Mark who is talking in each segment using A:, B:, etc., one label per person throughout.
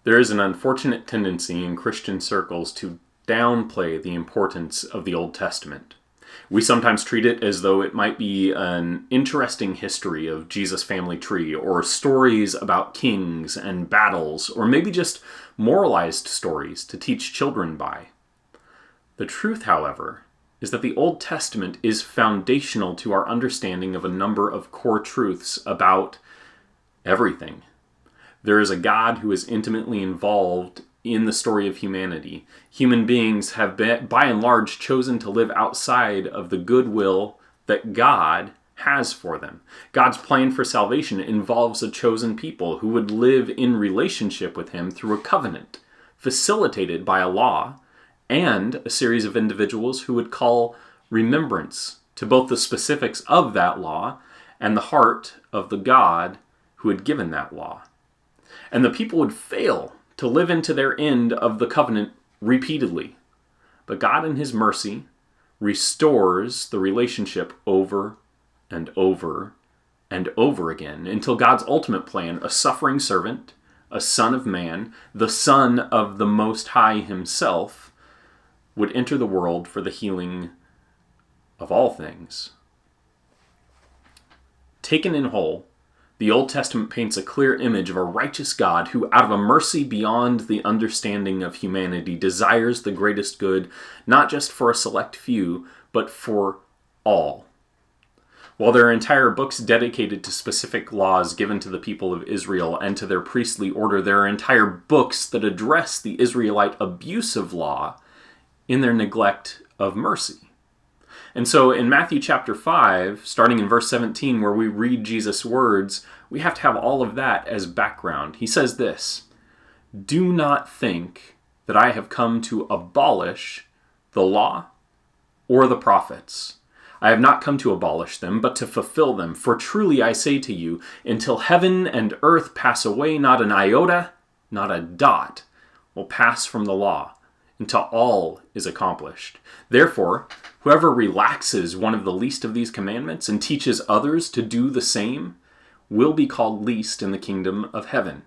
A: There is an unfortunate tendency in Christian circles to downplay the importance of the Old Testament. We sometimes treat it as though it might be an interesting history of Jesus' family tree, or stories about kings and battles, or maybe just moralized stories to teach children by. The truth, however, is that the Old Testament is foundational to our understanding of a number of core truths about everything. There is a God who is intimately involved in the story of humanity. Human beings have been, by and large, chosen to live outside of the goodwill that God has for them. God's plan for salvation involves a chosen people who would live in relationship with Him through a covenant, facilitated by a law, and a series of individuals who would call remembrance to both the specifics of that law and the heart of the God who had given that law. And the people would fail to live into their end of the covenant repeatedly. But God in His mercy restores the relationship over and over and over again until God's ultimate plan, a suffering servant, a son of man, the Son of the Most High Himself, would enter the world for the healing of all things. Taken in whole, the Old Testament paints a clear image of a righteous God who, out of a mercy beyond the understanding of humanity, desires the greatest good, not just for a select few, but for all. While there are entire books dedicated to specific laws given to the people of Israel and to their priestly order, there are entire books that address the Israelite abuse of law in their neglect of mercy. And so in Matthew chapter 5, starting in verse 17, where we read Jesus' words, we have to have all of that as background. He says this, "Do not think that I have come to abolish the law or the prophets. I have not come to abolish them, but to fulfill them. For truly I say to you, until heaven and earth pass away, not an iota, not a dot will pass from the law, until all is accomplished. Therefore, whoever relaxes one of the least of these commandments and teaches others to do the same will be called least in the kingdom of heaven.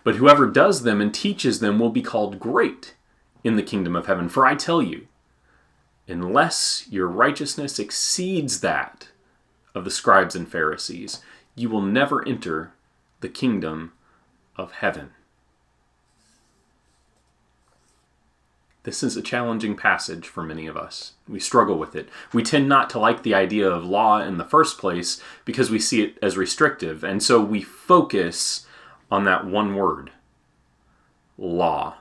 A: But whoever does them and teaches them will be called great in the kingdom of heaven. For I tell you, unless your righteousness exceeds that of the scribes and Pharisees, you will never enter the kingdom of heaven." This is a challenging passage for many of us. We struggle with it. We tend not to like the idea of law in the first place because we see it as restrictive, and so we focus on that one word, law.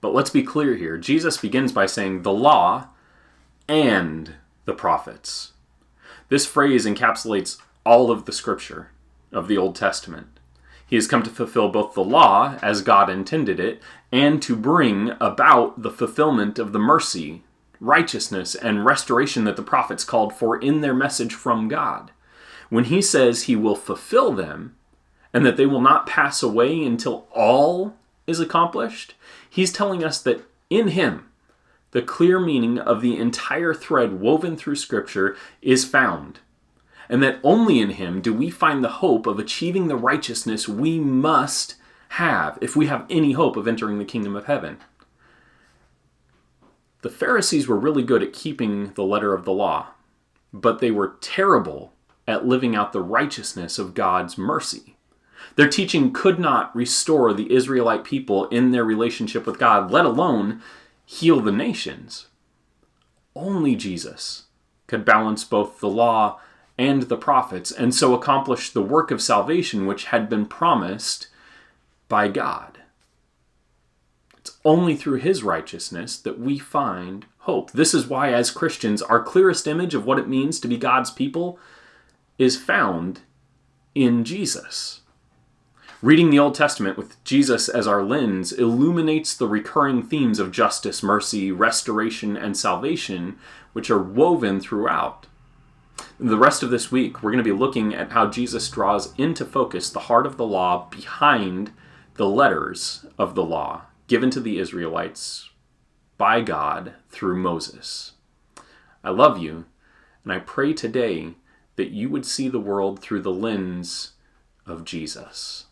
A: But let's be clear here. Jesus begins by saying the law and the prophets. This phrase encapsulates all of the scripture of the Old Testament. He has come to fulfill both the law, as God intended it, and to bring about the fulfillment of the mercy, righteousness, and restoration that the prophets called for in their message from God. When He says He will fulfill them, and that they will not pass away until all is accomplished, He's telling us that in Him, the clear meaning of the entire thread woven through Scripture is found. And that only in Him do we find the hope of achieving the righteousness we must have if we have any hope of entering the kingdom of heaven. The Pharisees were really good at keeping the letter of the law, but they were terrible at living out the righteousness of God's mercy. Their teaching could not restore the Israelite people in their relationship with God, let alone heal the nations. Only Jesus could balance both the law and the prophets, and so accomplish the work of salvation which had been promised by God. It's only through His righteousness that we find hope. This is why, as Christians, our clearest image of what it means to be God's people is found in Jesus. Reading the Old Testament with Jesus as our lens illuminates the recurring themes of justice, mercy, restoration, and salvation, which are woven throughout. The rest of this week, we're going to be looking at how Jesus draws into focus the heart of the law behind the letters of the law given to the Israelites by God through Moses. I love you, and I pray today that you would see the world through the lens of Jesus.